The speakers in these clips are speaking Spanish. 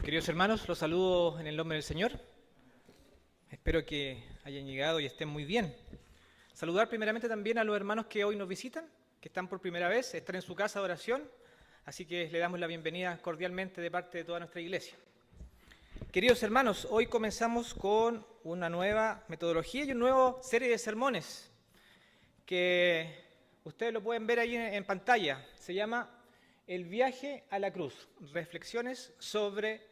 Queridos hermanos, los saludo en el nombre del Señor. Espero que hayan llegado y estén muy bien. Saludar primeramente también a los hermanos que hoy nos visitan, que están por primera vez, están en su casa de oración, así que le damos la bienvenida cordialmente de parte de toda nuestra iglesia. Queridos hermanos, hoy comenzamos con una nueva metodología y una nueva serie de sermones que ustedes lo pueden ver ahí en pantalla. Se llama El viaje a la cruz, reflexiones sobre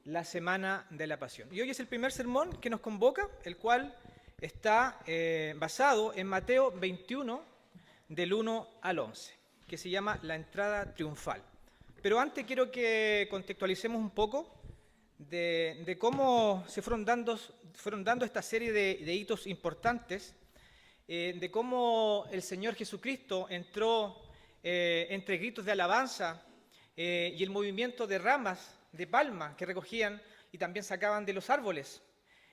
la Semana de la Pasión. Y hoy es el primer sermón que nos convoca, el cual está basado en Mateo 21, del 1 al 11, que se llama La entrada triunfal. Pero antes quiero que contextualicemos un poco de cómo se fueron dando esta serie de hitos importantes, de cómo el Señor Jesucristo entró entre gritos de alabanza y el movimiento de ramas de palma que recogían y también sacaban de los árboles.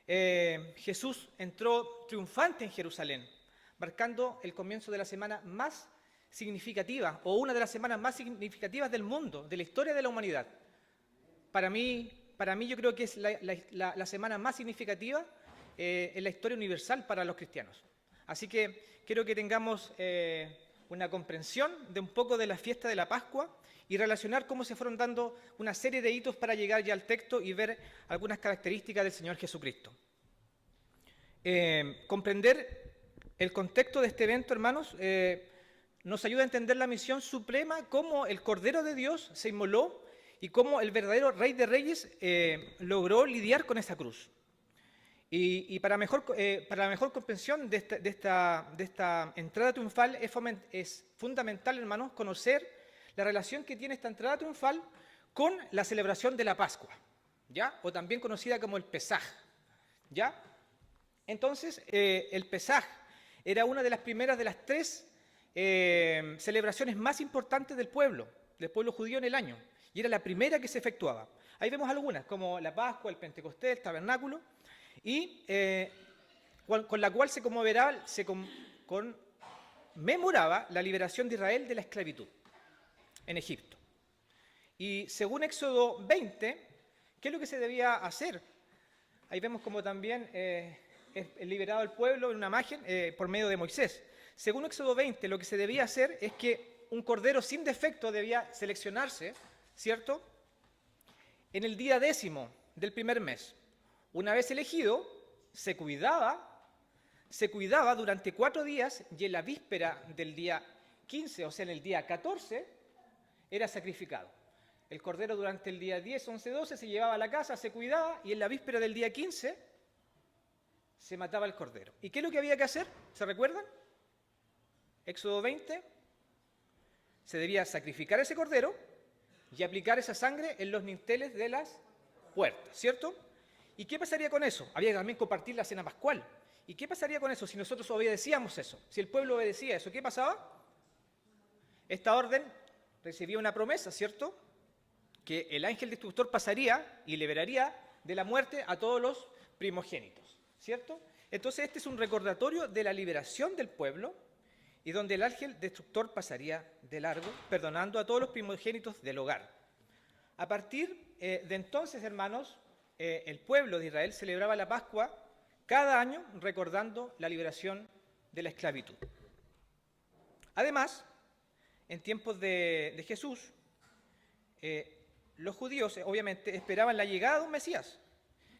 Jesús entró triunfante en Jerusalén, marcando el comienzo de la semana más significativa, o una de las semanas más significativas del mundo, de la historia de la humanidad. Para mí yo creo que es la semana más significativa en la historia universal para los cristianos. Así que quiero que tengamos una comprensión de un poco de la fiesta de la Pascua y relacionar cómo se fueron dando una serie de hitos para llegar ya al texto y ver algunas características del Señor Jesucristo. Comprender el contexto de este evento, hermanos, nos ayuda a entender la misión suprema, cómo el Cordero de Dios se inmoló y cómo el verdadero Rey de Reyes logró lidiar con esa cruz. Y para la mejor comprensión de esta entrada triunfal es fundamental, hermanos, conocer la relación que tiene esta entrada triunfal con la celebración de la Pascua, ¿ya? O también conocida como el Pesaj, ¿ya? Entonces, el Pesaj era una de las primeras de las tres celebraciones más importantes del pueblo judío en el año, y era la primera que se efectuaba. Ahí vemos algunas, como la Pascua, el Pentecostés, el Tabernáculo, y con la cual se conmemoraba la liberación de Israel de la esclavitud en Egipto. Y según Éxodo 20, ¿qué es lo que se debía hacer? Ahí vemos como también es liberado el pueblo en una imagen por medio de Moisés. Según Éxodo 20, lo que se debía hacer es que un cordero sin defecto debía seleccionarse, ¿cierto?, en el día 10º del primer mes. Una vez elegido, se cuidaba durante 4 días y en la víspera del día 15, o sea, en el día 14, era sacrificado. El cordero durante el día 10, 11, 12 se llevaba a la casa, se cuidaba y en la víspera del día 15 se mataba el cordero. ¿Y qué es lo que había que hacer? ¿Se recuerdan? Éxodo 20, se debía sacrificar ese cordero y aplicar esa sangre en los dinteles de las puertas, ¿cierto? ¿Y qué pasaría con eso? Había que también compartir la cena pascual. ¿Y qué pasaría con eso si nosotros obedecíamos eso? Si el pueblo obedecía eso, ¿qué pasaba? Esta orden recibía una promesa, ¿cierto?, que el ángel destructor pasaría y liberaría de la muerte a todos los primogénitos, ¿cierto? Entonces este es un recordatorio de la liberación del pueblo y donde el ángel destructor pasaría de largo, perdonando a todos los primogénitos del hogar. A partir de entonces, hermanos, el pueblo de Israel celebraba la Pascua cada año recordando la liberación de la esclavitud. Además, en tiempos de Jesús, los judíos obviamente esperaban la llegada de un Mesías,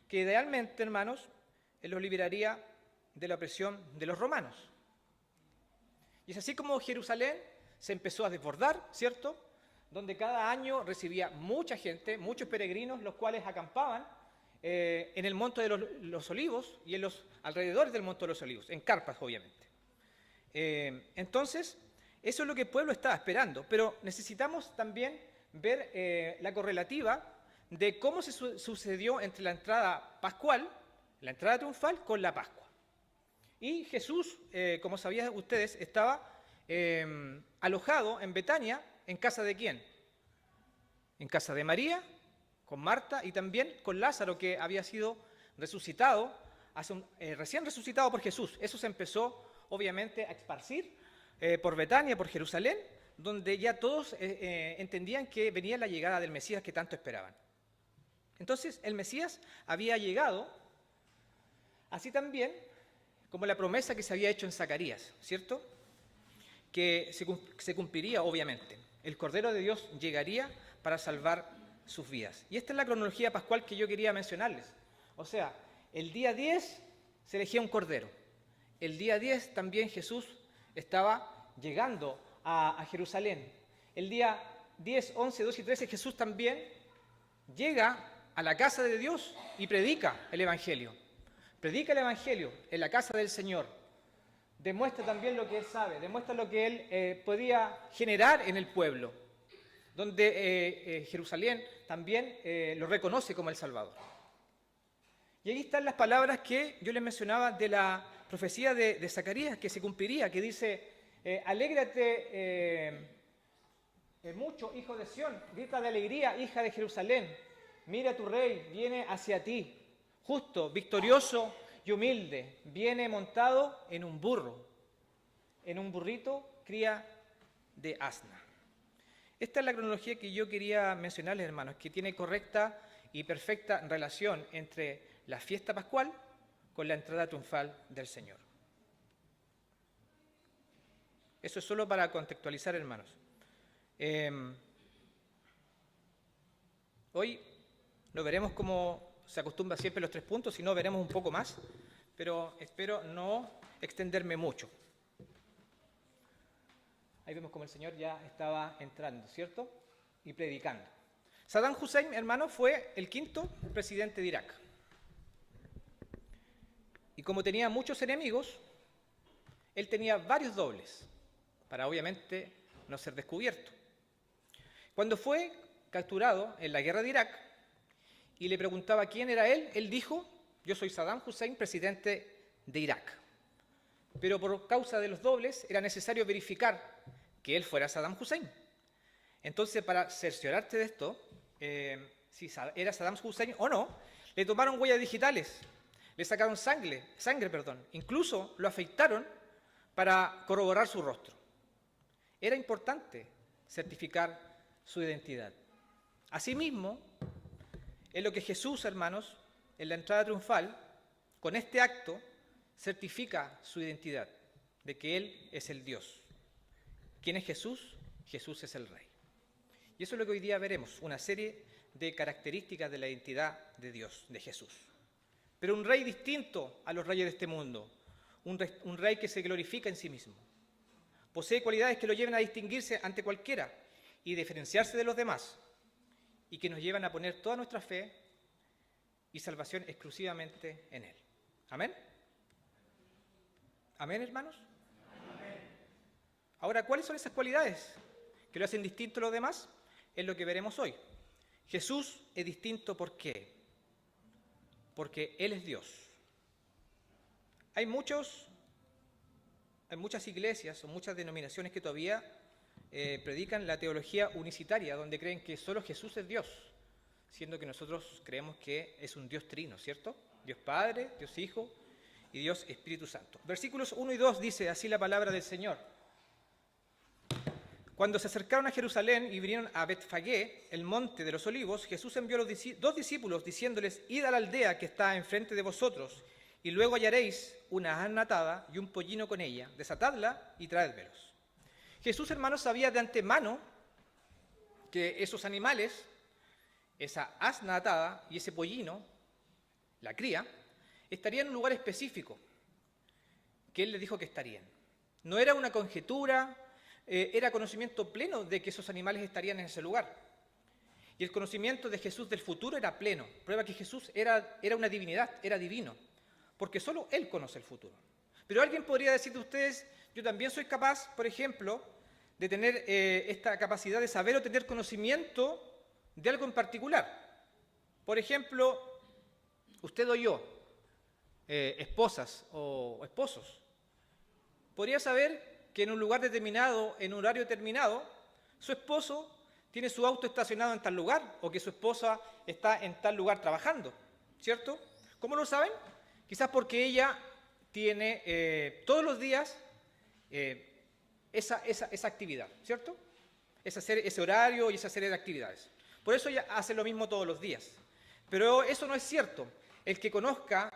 que idealmente, hermanos, los liberaría de la opresión de los romanos. Y es así como Jerusalén se empezó a desbordar, ¿cierto?, donde cada año recibía mucha gente, muchos peregrinos, los cuales acampaban en el Monte de los Olivos y en los alrededores del Monte de los Olivos, en carpas, obviamente. Entonces, eso es lo que el pueblo estaba esperando, pero necesitamos también ver la correlativa de cómo se sucedió entre la entrada pascual, la entrada triunfal, con la Pascua. Y Jesús, como sabían ustedes, estaba alojado en Betania, ¿en casa de quién? En casa de María, con Marta y también con Lázaro, que había sido resucitado, recién resucitado por Jesús. Eso se empezó, obviamente, a esparcir por Betania, por Jerusalén, donde ya todos entendían que venía la llegada del Mesías que tanto esperaban. Entonces el Mesías había llegado, así también como la promesa que se había hecho en Zacarías, ¿cierto? Que se cumpliría obviamente. El Cordero de Dios llegaría para salvar sus vidas. Y esta es la cronología pascual que yo quería mencionarles. O sea, el día 10 se elegía un Cordero. El día 10 también Jesús estaba llegando a Jerusalén. El día 10, 11, 12 y 13 Jesús también llega a la casa de Dios y predica el Evangelio. Predica el Evangelio en la casa del Señor. Demuestra también lo que Él sabe, demuestra lo que Él podía generar en el pueblo, donde Jerusalén también lo reconoce como el Salvador. Y ahí están las palabras que yo les mencionaba de la profecía de Zacarías, que se cumpliría, que dice, alégrate mucho, hijo de Sión, grita de alegría, hija de Jerusalén, mira tu rey, viene hacia ti, justo, victorioso y humilde, viene montado en un burro, en un burrito, cría de asna. Esta es la cronología que yo quería mencionarles, hermanos, que tiene correcta y perfecta relación entre la fiesta pascual con la entrada triunfal del Señor. Eso es solo para contextualizar, hermanos. Hoy lo veremos como se acostumbra siempre los 3 puntos, si no veremos un poco más, pero espero no extenderme mucho. Ahí vemos como el Señor ya estaba entrando, ¿cierto? Y predicando. Saddam Hussein, hermano, fue el 5º presidente de Irak. Y como tenía muchos enemigos, él tenía varios dobles, para obviamente no ser descubierto. Cuando fue capturado en la guerra de Irak y le preguntaba quién era él dijo, yo soy Saddam Hussein, presidente de Irak. Pero por causa de los dobles era necesario verificar que él fuera Saddam Hussein. Entonces, para cerciorarte de esto, si era Saddam Hussein o no, le tomaron huellas digitales, le sacaron sangre, incluso lo afeitaron para corroborar su rostro. Era importante certificar su identidad. Asimismo, es lo que Jesús, hermanos, en la entrada triunfal, con este acto, certifica su identidad, de que Él es el Dios. ¿Quién es Jesús? Jesús es el Rey. Y eso es lo que hoy día veremos, una serie de características de la identidad de Dios, de Jesús. Pero un Rey distinto a los reyes de este mundo, un Rey que se glorifica en sí mismo. Posee cualidades que lo llevan a distinguirse ante cualquiera y diferenciarse de los demás, y que nos llevan a poner toda nuestra fe y salvación exclusivamente en Él. ¿Amén? ¿Amén, hermanos? Amén. Ahora, ¿cuáles son esas cualidades que lo hacen distinto a los demás? Es lo que veremos hoy. Jesús es distinto, ¿por qué? Porque Él es Dios. Hay muchas iglesias o muchas denominaciones que todavía predican la teología unicitaria, donde creen que solo Jesús es Dios, siendo que nosotros creemos que es un Dios trino, ¿cierto? Dios Padre, Dios Hijo y Dios Espíritu Santo. Versículos 1 y 2 dice así la palabra del Señor. Cuando se acercaron a Jerusalén y vinieron a Betfagé, el monte de los olivos, Jesús envió a los 2 discípulos diciéndoles, id a la aldea que está enfrente de vosotros, y luego hallaréis una asna atada y un pollino con ella, desatadla y traédmelos. Jesús, hermanos, sabía de antemano que esos animales, esa asna atada y ese pollino, la cría, estarían en un lugar específico, que Él les dijo que estarían. No era una conjetura, era conocimiento pleno de que esos animales estarían en ese lugar. Y el conocimiento de Jesús del futuro era pleno, prueba que Jesús era una divinidad, era divino, porque solo Él conoce el futuro. Pero alguien podría decir de ustedes, yo también soy capaz, por ejemplo, de tener esta capacidad de saber o tener conocimiento de algo en particular. Por ejemplo, usted o yo, esposas o esposos, podría saber que en un lugar determinado, en un horario determinado, su esposo tiene su auto estacionado en tal lugar o que su esposa está en tal lugar trabajando, ¿cierto? ¿Cómo lo saben? Quizás porque ella tiene todos los días esa actividad, ¿cierto? Ese horario y esa serie de actividades. Por eso ella hace lo mismo todos los días. Pero eso no es cierto. El que conozca,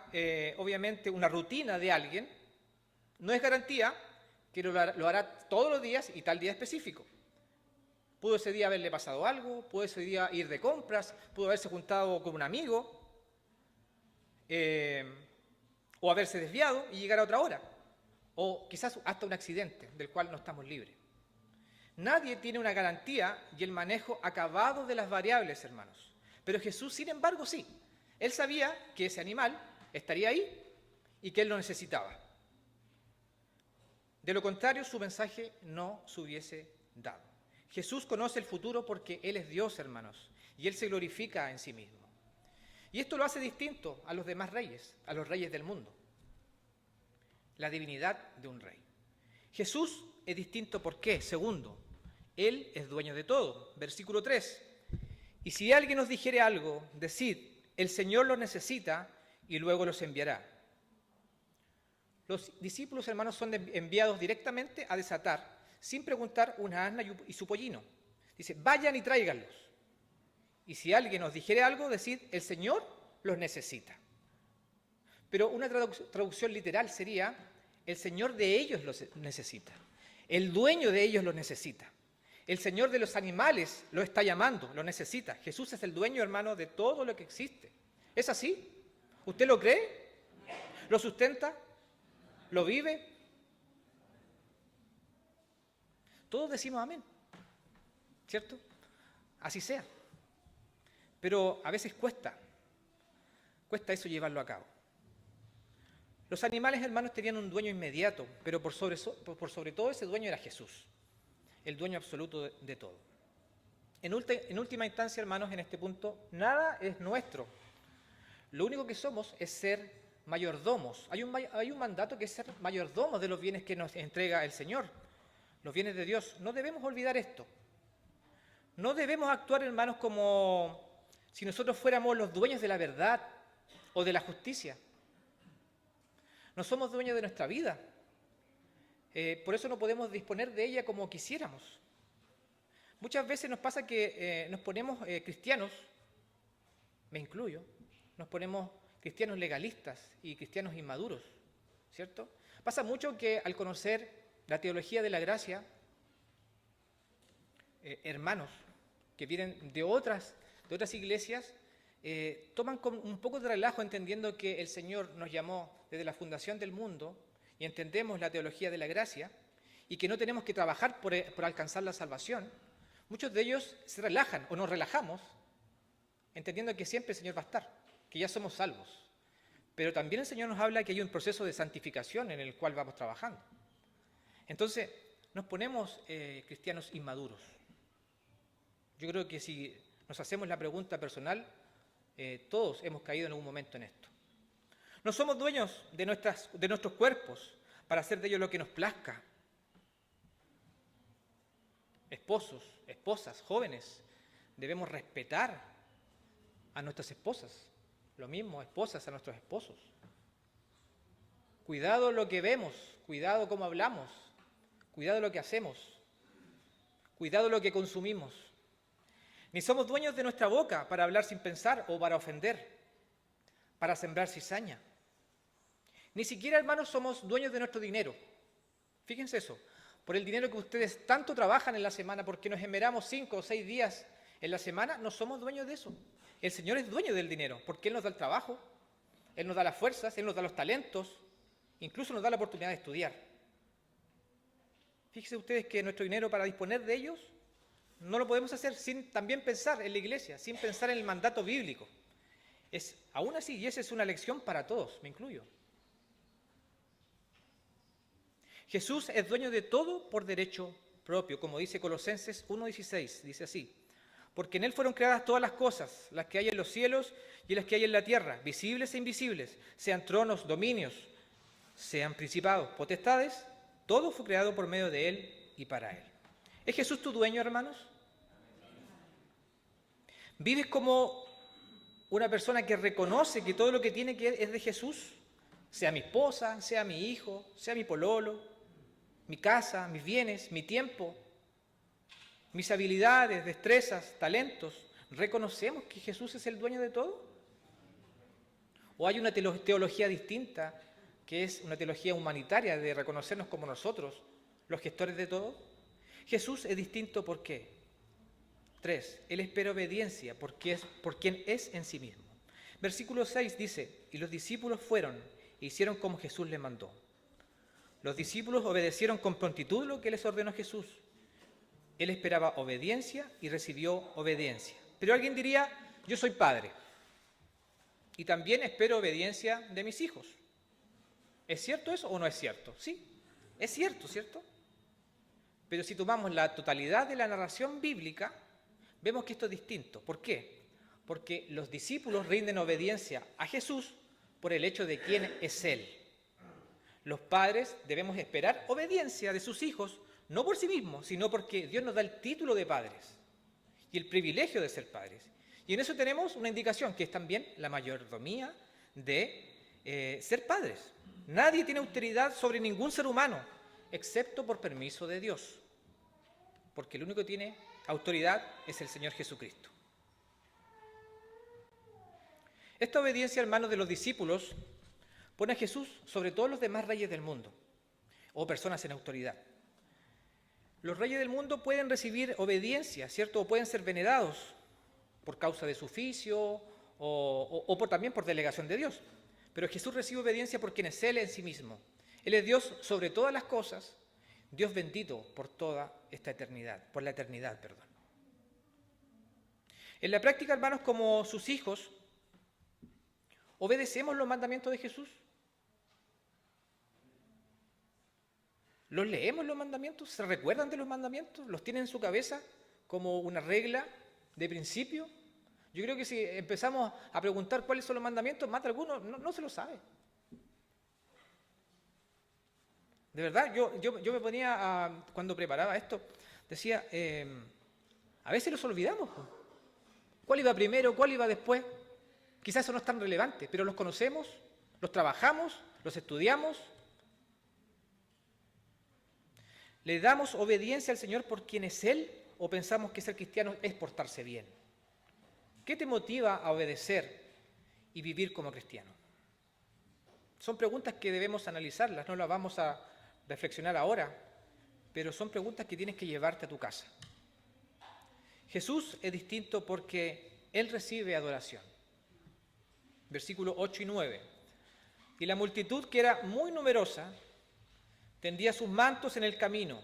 obviamente, una rutina de alguien, no es garantía que lo hará todos los días y tal día específico. Pudo ese día haberle pasado algo, pudo ese día ir de compras, pudo haberse juntado con un amigo, o haberse desviado y llegar a otra hora, o quizás hasta un accidente del cual no estamos libres. Nadie tiene una garantía y el manejo acabado de las variables, hermanos. Pero Jesús, sin embargo, sí. Él sabía que ese animal estaría ahí y que él lo necesitaba. De lo contrario, su mensaje no se hubiese dado. Jesús conoce el futuro porque Él es Dios, hermanos, y Él se glorifica en sí mismo. Y esto lo hace distinto a los demás reyes, a los reyes del mundo. La divinidad de un rey. Jesús es distinto, ¿por qué? Segundo, Él es dueño de todo. Versículo 3. Y si alguien os dijere algo, decid, el Señor los necesita y luego los enviará. Los discípulos, hermanos, son enviados directamente a desatar, sin preguntar, una asna y su pollino. Dice, vayan y tráiganlos. Y si alguien os dijere algo, decid, el Señor los necesita. Pero una traducción literal sería, el Señor de ellos los necesita. El dueño de ellos los necesita. El Señor de los animales lo está llamando, lo necesita. Jesús es el dueño, hermano, de todo lo que existe. ¿Es así? ¿Usted lo cree? ¿Lo sustenta? ¿Lo vive? Todos decimos amén, ¿cierto? Así sea. Pero a veces cuesta eso llevarlo a cabo. Los animales, hermanos, tenían un dueño inmediato, pero por sobre todo ese dueño era Jesús, el dueño absoluto de todo. En última instancia, hermanos, en este punto, nada es nuestro. Lo único que somos es ser mayordomos. Hay un mandato que es ser mayordomos de los bienes que nos entrega el Señor, los bienes de Dios. No debemos olvidar esto. No debemos actuar, hermanos, como si nosotros fuéramos los dueños de la verdad o de la justicia. No somos dueños de nuestra vida. Por eso no podemos disponer de ella como quisiéramos. Muchas veces nos pasa que nos ponemos cristianos, me incluyo, nos ponemos cristianos legalistas y cristianos inmaduros, ¿cierto? Pasa mucho que al conocer la teología de la gracia, hermanos que vienen de otras iglesias, toman con un poco de relajo entendiendo que el Señor nos llamó desde la fundación del mundo y entendemos la teología de la gracia y que no tenemos que trabajar por alcanzar la salvación. Muchos de ellos se relajan o nos relajamos entendiendo que siempre el Señor va a estar, que ya somos salvos. Pero también el Señor nos habla que hay un proceso de santificación en el cual vamos trabajando. Entonces, nos ponemos cristianos inmaduros. Yo creo que si nos hacemos la pregunta personal, todos hemos caído en algún momento en esto. No somos dueños de nuestros cuerpos para hacer de ellos lo que nos plazca. Esposos, esposas, jóvenes, debemos respetar a nuestras esposas. Lo mismo, esposas a nuestros esposos. Cuidado lo que vemos, cuidado cómo hablamos, cuidado lo que hacemos, cuidado lo que consumimos. Ni somos dueños de nuestra boca para hablar sin pensar o para ofender, para sembrar cizaña. Ni siquiera, hermanos, somos dueños de nuestro dinero. Fíjense eso. Por el dinero que ustedes tanto trabajan en la semana, porque nos esmeramos 5 o 6 días en la semana, no somos dueños de eso. El Señor es dueño del dinero, porque Él nos da el trabajo, Él nos da las fuerzas, Él nos da los talentos, incluso nos da la oportunidad de estudiar. Fíjense ustedes que nuestro dinero, para disponer de ellos, no lo podemos hacer sin también pensar en la iglesia, sin pensar en el mandato bíblico. Aún así, y esa es una lección para todos, me incluyo. Jesús es dueño de todo por derecho propio, como dice Colosenses 1:16, dice así. Porque en Él fueron creadas todas las cosas, las que hay en los cielos y las que hay en la tierra, visibles e invisibles, sean tronos, dominios, sean principados, potestades, todo fue creado por medio de Él y para Él. ¿Es Jesús tu dueño, hermanos? ¿Vives como una persona que reconoce que todo lo que tiene que es de Jesús? Sea mi esposa, sea mi hijo, sea mi pololo, mi casa, mis bienes, mi tiempo, mis habilidades, destrezas, talentos. ¿Reconocemos que Jesús es el dueño de todo? ¿O hay una teología distinta, que es una teología humanitaria de reconocernos como nosotros, los gestores de todo? Jesús es distinto, ¿por qué? 3. Él espera obediencia porque es por quien es en sí mismo. Versículo 6 dice, y los discípulos fueron e hicieron como Jesús les mandó. Los discípulos obedecieron con prontitud lo que les ordenó Jesús. Él esperaba obediencia y recibió obediencia. Pero alguien diría, yo soy padre y también espero obediencia de mis hijos. ¿Es cierto eso o no es cierto? Sí, es cierto, ¿cierto? Pero si tomamos la totalidad de la narración bíblica, vemos que esto es distinto. ¿Por qué? Porque los discípulos rinden obediencia a Jesús por el hecho de quién es Él. Los padres debemos esperar obediencia de sus hijos, no por sí mismos, sino porque Dios nos da el título de padres y el privilegio de ser padres. Y en eso tenemos una indicación, que es también la mayordomía de ser padres. Nadie tiene autoridad sobre ningún ser humano, excepto por permiso de Dios, porque el único que tiene autoridad es el Señor Jesucristo. Esta obediencia, hermanos, de los discípulos pone a Jesús sobre todos los demás reyes del mundo o personas en autoridad. Los reyes del mundo pueden recibir obediencia, ¿cierto? O pueden ser venerados por causa de su oficio o también por delegación de Dios. Pero Jesús recibe obediencia por quien es Él en sí mismo. Él es Dios sobre todas las cosas, Dios bendito por toda esta eternidad, por la eternidad, perdón. En la práctica, hermanos, como sus hijos, ¿obedecemos los mandamientos de Jesús? ¿Los leemos los mandamientos? ¿Se recuerdan de los mandamientos? ¿Los tienen en su cabeza como una regla de principio? Yo creo que si empezamos a preguntar cuáles son los mandamientos, más de algunos no se lo sabe. De verdad, yo me ponía, cuando preparaba esto, decía, a veces los olvidamos. ¿Cuál iba primero? ¿Cuál iba después? Quizás eso no es tan relevante, pero los conocemos, los trabajamos, los estudiamos. ¿Le damos obediencia al Señor por quien es Él o pensamos que ser cristiano es portarse bien? ¿Qué te motiva a obedecer y vivir como cristiano? Son preguntas que debemos analizarlas, no las vamos a reflexionar ahora, pero son preguntas que tienes que llevarte a tu casa. Jesús es distinto porque Él recibe adoración. Versículos 8 y 9. Y la multitud, que era muy numerosa, tendía sus mantos en el camino,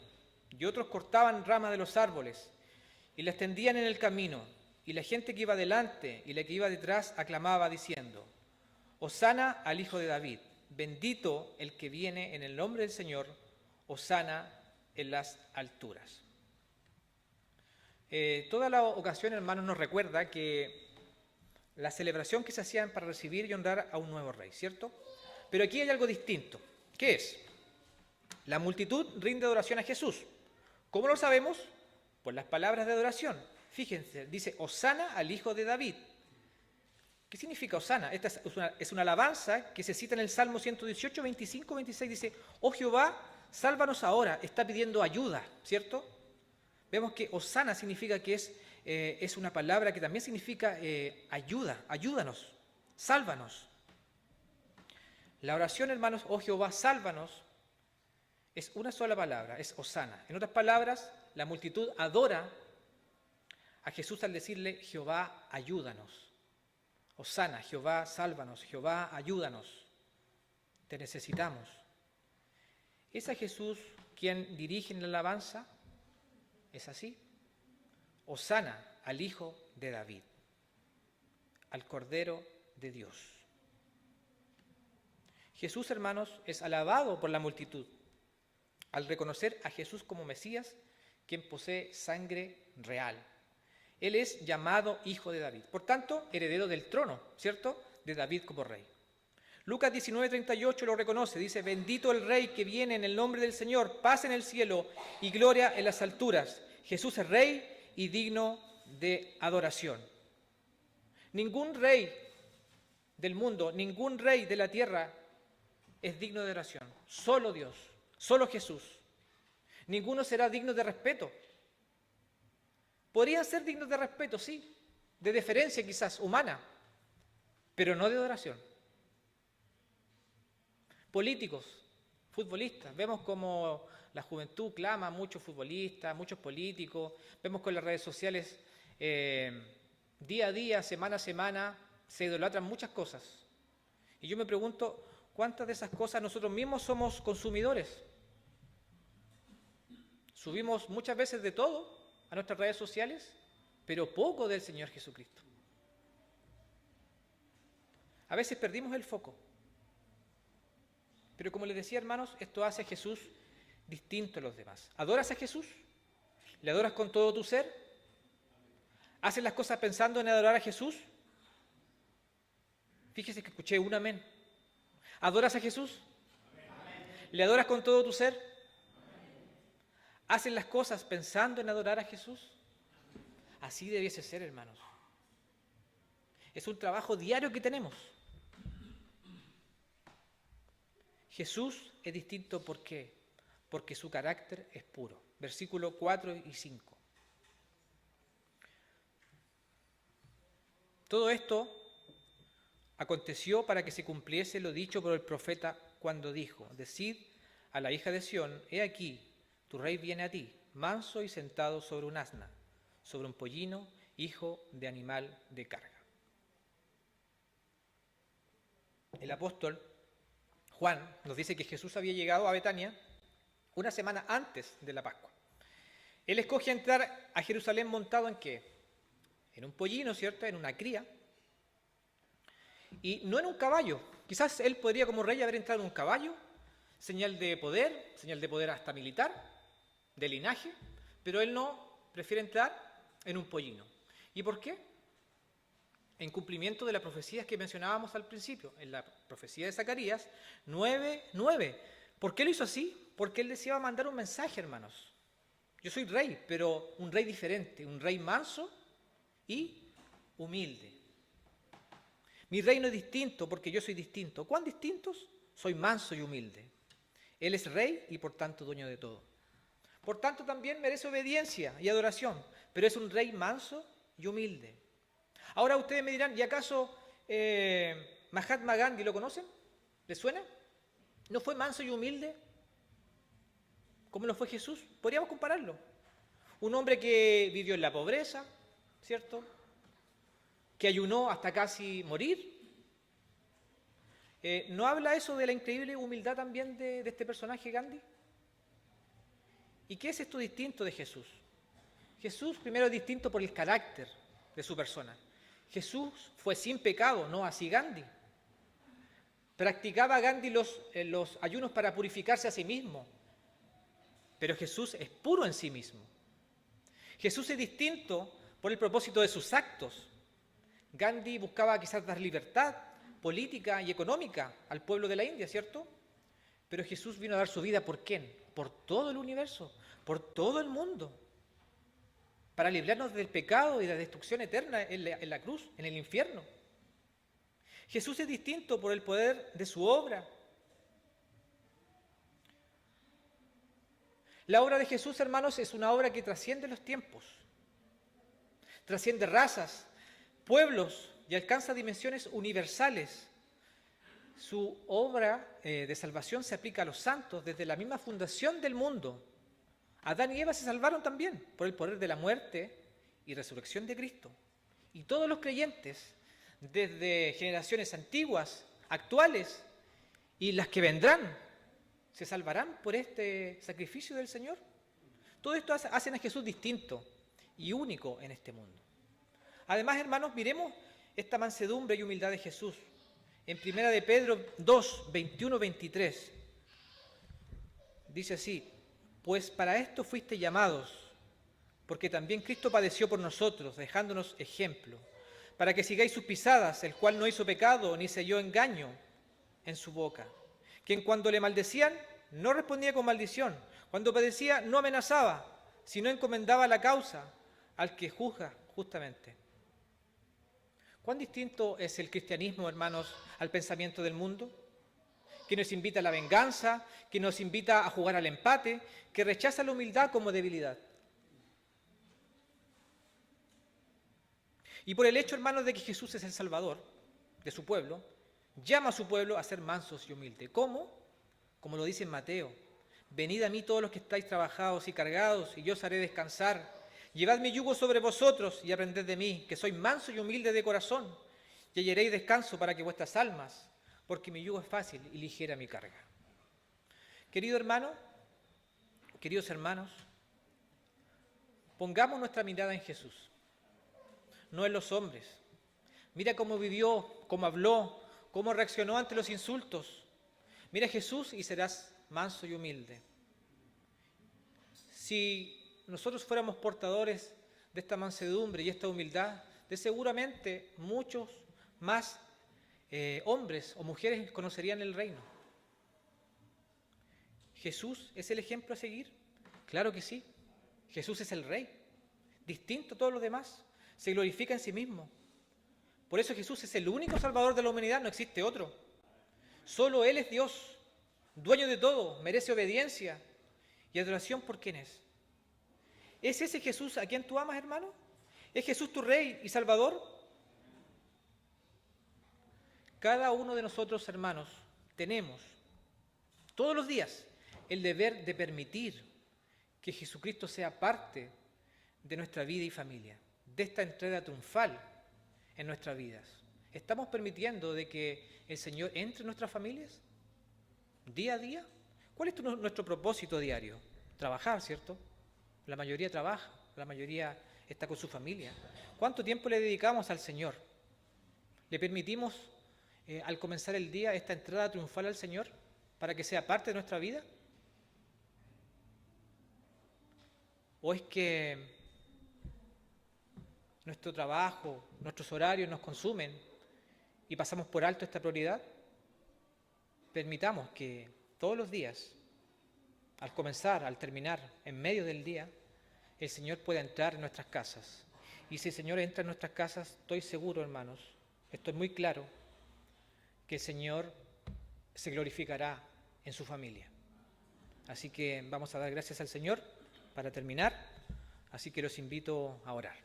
y otros cortaban ramas de los árboles y las tendían en el camino, y la gente que iba delante y la que iba detrás aclamaba diciendo, Hosana al Hijo de David, bendito el que viene en el nombre del Señor, hosana en las alturas. Toda la ocasión, hermanos, nos recuerda que la celebración que se hacían para recibir y honrar a un nuevo rey, ¿cierto? Pero aquí hay algo distinto. ¿Qué es? La multitud rinde adoración a Jesús. ¿Cómo lo sabemos? Por las palabras de adoración. Fíjense, dice, hosana al Hijo de David. ¿Qué significa hosana? Esta es una alabanza que se cita en el Salmo 118, 25, 26. Dice, oh Jehová, sálvanos ahora. Está pidiendo ayuda, ¿cierto? Vemos que hosana significa que es una palabra que también significa ayuda, ayúdanos, sálvanos. La oración, hermanos, oh Jehová, sálvanos, es una sola palabra, es hosana. En otras palabras, la multitud adora a Jesús al decirle, Jehová, ayúdanos. Hosana, Jehová, sálvanos, Jehová, ayúdanos. Te necesitamos. ¿Es a Jesús quien dirige en la alabanza? ¿Es así? Hosana al Hijo de David, al Cordero de Dios. Jesús, hermanos, es alabado por la multitud al reconocer a Jesús como Mesías, quien posee sangre real. Él es llamado Hijo de David, por tanto, heredero del trono, ¿cierto?, de David como rey. Lucas 19:38 lo reconoce, dice, bendito el Rey que viene en el nombre del Señor, paz en el cielo y gloria en las alturas. Jesús es Rey y digno de adoración. Ningún rey del mundo, ningún rey de la tierra es digno de adoración. Solo Dios, solo Jesús. Ninguno será digno de respeto. Podrían ser dignos de respeto, sí, de deferencia quizás humana, pero no de adoración. Políticos, futbolistas. Vemos como la juventud clama a muchos futbolistas, muchos políticos. Vemos con las redes sociales día a día, semana a semana, se idolatran muchas cosas. Y yo me pregunto, ¿cuántas de esas cosas nosotros mismos somos consumidores? Subimos muchas veces de todo a nuestras redes sociales, pero poco del Señor Jesucristo. A veces perdimos el foco. Pero como les decía, hermanos, esto hace a Jesús distinto a los demás. ¿Adoras a Jesús? ¿Le adoras con todo tu ser? ¿Haces las cosas pensando en adorar a Jesús? Fíjese que escuché un amén. ¿Adoras a Jesús? ¿Le adoras con todo tu ser? ¿Haces las cosas pensando en adorar a Jesús? Así debiese ser, hermanos. Es un trabajo diario que tenemos. Jesús es distinto, ¿por qué? Porque su carácter es puro. Versículos 4 y 5. Todo esto aconteció para que se cumpliese lo dicho por el profeta cuando dijo: decid a la hija de Sión, he aquí, tu rey viene a ti, manso y sentado sobre un asna, sobre un pollino, hijo de animal de carga. El apóstol Juan nos dice que Jesús había llegado a Betania una semana antes de la Pascua. Él escoge entrar a Jerusalén montado ¿en qué? En un pollino, ¿cierto? En una cría. Y no en un caballo. Quizás él podría como rey haber entrado en un caballo, señal de poder hasta militar, de linaje, pero él no, prefiere entrar en un pollino. ¿Y por qué? En cumplimiento de las profecías que mencionábamos al principio, en la profecía de Zacarías 9:9. ¿Por qué lo hizo así? Porque él decía mandar un mensaje, hermanos. Yo soy rey, pero un rey diferente, un rey manso y humilde. Mi reino es distinto porque yo soy distinto. ¿Cuán distintos? Soy manso y humilde. Él es rey y por tanto dueño de todo. Por tanto también merece obediencia y adoración, pero es un rey manso y humilde. Ahora ustedes me dirán, ¿y acaso Mahatma Gandhi lo conocen? ¿Les suena? ¿No fue manso y humilde como lo fue Jesús? Podríamos compararlo. Un hombre que vivió en la pobreza, ¿cierto? Que ayunó hasta casi morir. ¿No habla eso de la increíble humildad también de este personaje Gandhi? ¿Y qué es esto distinto de Jesús? Jesús primero es distinto por el carácter de su persona. Jesús fue sin pecado, no así Gandhi. Practicaba Gandhi los ayunos para purificarse a sí mismo, pero Jesús es puro en sí mismo. Jesús es distinto por el propósito de sus actos. Gandhi buscaba quizás dar libertad política y económica al pueblo de la India, ¿cierto? Pero Jesús vino a dar su vida ¿por quién? Por todo el universo, por todo el mundo, para librarnos del pecado y de la destrucción eterna en la cruz, en el infierno. Jesús es distinto por el poder de su obra. La obra de Jesús, hermanos, es una obra que trasciende los tiempos, trasciende razas, pueblos y alcanza dimensiones universales. Su obra de salvación se aplica a los santos desde la misma fundación del mundo. Adán y Eva se salvaron también por el poder de la muerte y resurrección de Cristo. Y todos los creyentes, desde generaciones antiguas, actuales y las que vendrán, se salvarán por este sacrificio del Señor. Todo esto hacen a Jesús distinto y único en este mundo. Además, hermanos, miremos esta mansedumbre y humildad de Jesús. En 1 de Pedro 2, 21-23, dice así: pues para esto fuiste llamados, porque también Cristo padeció por nosotros, dejándonos ejemplo, para que sigáis sus pisadas, el cual no hizo pecado, ni selló engaño en su boca, quien cuando le maldecían, no respondía con maldición, cuando padecía, no amenazaba, sino encomendaba la causa al que juzga justamente. ¿Cuán distinto es el cristianismo, hermanos, al pensamiento del mundo? Que nos invita a la venganza, que nos invita a jugar al empate, que rechaza la humildad como debilidad. Y por el hecho, hermanos, de que Jesús es el Salvador de su pueblo, llama a su pueblo a ser mansos y humildes. ¿Cómo? como lo dice en Mateo: venid a mí todos los que estáis trabajados y cargados, y yo os haré descansar. Llevad mi yugo sobre vosotros y aprended de mí, que soy manso y humilde de corazón, y hallaréis descanso para que vuestras almas, porque mi yugo es fácil y ligera mi carga. Querido hermano, queridos hermanos, pongamos nuestra mirada en Jesús, no en los hombres. Mira cómo vivió, cómo habló, cómo reaccionó ante los insultos. Mira a Jesús y serás manso y humilde. Si nosotros fuéramos portadores de esta mansedumbre y esta humildad, de seguramente muchos más hombres o mujeres conocerían el reino. ¿Jesús es el ejemplo a seguir? Claro que sí. Jesús es el Rey, distinto a todos los demás. Se glorifica en sí mismo. Por eso Jesús es el único Salvador de la humanidad, no existe otro. Solo Él es Dios, dueño de todo, merece obediencia y adoración por quien es. ¿Es ese Jesús a quien tú amas, hermano? ¿Es Jesús tu Rey y Salvador? Cada uno de nosotros, hermanos, tenemos todos los días el deber de permitir que Jesucristo sea parte de nuestra vida y familia, de esta entrega triunfal en nuestras vidas. ¿Estamos permitiendo de que el Señor entre en nuestras familias día a día? ¿Cuál es nuestro propósito diario? Trabajar, ¿cierto? La mayoría trabaja, la mayoría está con su familia. ¿Cuánto tiempo le dedicamos al Señor? ¿Le permitimos al comenzar el día esta entrada triunfal al Señor para que sea parte de nuestra vida? ¿O es que nuestro trabajo, nuestros horarios nos consumen y pasamos por alto esta prioridad? Permitamos que todos los días, al comenzar, al terminar, en medio del día, el Señor pueda entrar en nuestras casas. Y si el Señor entra en nuestras casas, estoy seguro, hermanos, estoy muy claro, que el Señor se glorificará en su familia. Así que vamos a dar gracias al Señor para terminar, así que los invito a orar.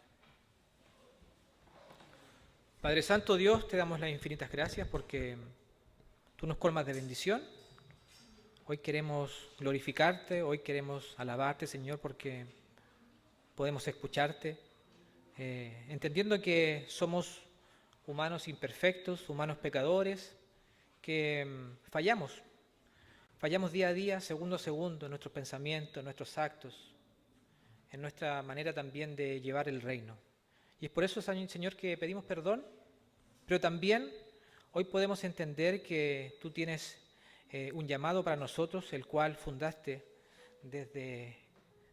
Padre Santo, Dios, te damos las infinitas gracias porque tú nos colmas de bendición. Hoy queremos glorificarte, hoy queremos alabarte, Señor, porque podemos escucharte, entendiendo que somos humanos imperfectos, humanos pecadores, que fallamos día a día, segundo a segundo, en nuestros pensamientos, en nuestros actos, en nuestra manera también de llevar el reino. Y es por eso, Señor, que pedimos perdón, pero también hoy podemos entender que tú tienes un llamado para nosotros, el cual fundaste desde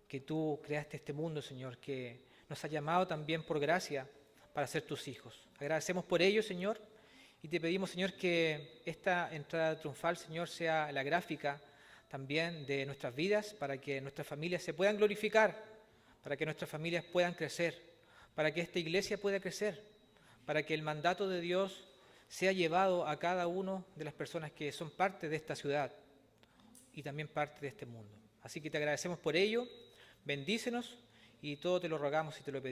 que tú creaste este mundo, Señor, que nos ha llamado también por gracia para ser tus hijos. Agradecemos por ello, Señor, y te pedimos, Señor, que esta entrada triunfal, Señor, sea la gráfica también de nuestras vidas, para que nuestras familias se puedan glorificar, para que nuestras familias puedan crecer, para que esta iglesia pueda crecer, para que el mandato de Dios sea llevado a cada una de las personas que son parte de esta ciudad y también parte de este mundo. Así que te agradecemos por ello, bendícenos y todo te lo rogamos y te lo pedimos.